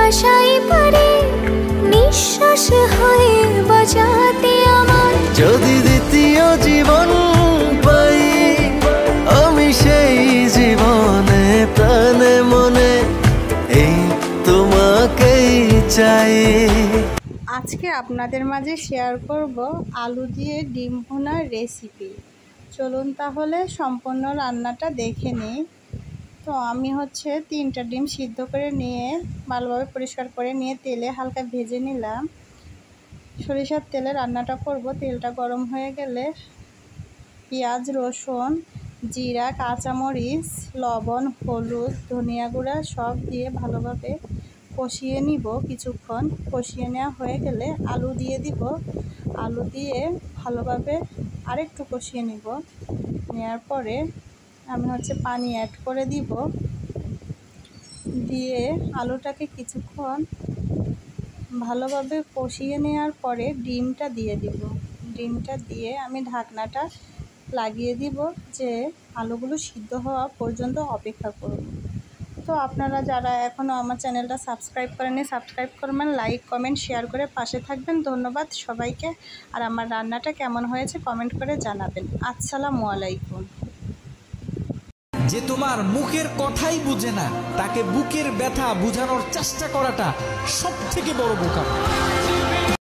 আশাই পারে নিঃশ্বাস হয়ে বাঁচাতে আমার। যদি দ্বিতীয় জীবন পাই আমি সেই জীবনে প্রাণে মনে এই তোমাকেই চাই। আজকে আপনাদের মাঝে শেয়ার করব আলু দিয়ে ডিম ভুনার রেসিপি। চলুন তাহলে সম্পূর্ণ রান্নাটা দেখে নিই। তো আমি 3টা ডিম সিদ্ধ করে নিয়ে ভালোভাবে পরিষ্কার করে নিয়ে তেলে হালকা ভেজে নিলাম। সরিষার তেলে রান্নাটা করব। তেলটা গরম হয়ে গেলে পেঁয়াজ, রসুন, জিরা, কাঁচামরিচ, লবণ, হলুদ, ধনিয়া গুঁড়া সব দিয়ে ভালোভাবে কষিয়ে নিব। কিছুক্ষণ কষিয়ে নেওয়া হয়ে গেলে আলু দিয়ে দিব। আলু দিয়ে ভালোভাবে আরেকটু কষিয়ে নিব। নেওয়ার পরে আমি পানি অ্যাড করে দিব। দিয়ে আলুটাকে কিছুক্ষণ ভালোভাবে কষিয়ে নেওয়ার পরে ডিমটা দিয়ে দিব। ডিমটা দিয়ে আমি ঢাকনাটা লাগিয়ে দিব যে আলুগুলো সিদ্ধ হওয়া পর্যন্ত অপেক্ষা করব। তো আপনারা যারা এখনও আমার চ্যানেলটা সাবস্ক্রাইব করেননি সাবস্ক্রাইব করবেন, লাইক কমেন্ট শেয়ার করে পাশে থাকবেন। ধন্যবাদ সবাইকে। আর আমার রান্নাটা কেমন হয়েছে কমেন্ট করে জানাবেন। আসসালামু আলাইকুম। যে তোমার মুখের কথাই বুঝে না তাকে বুকের ব্যথা বোঝানোর চেষ্টা করাটা সবথেকে বড় বোকামি।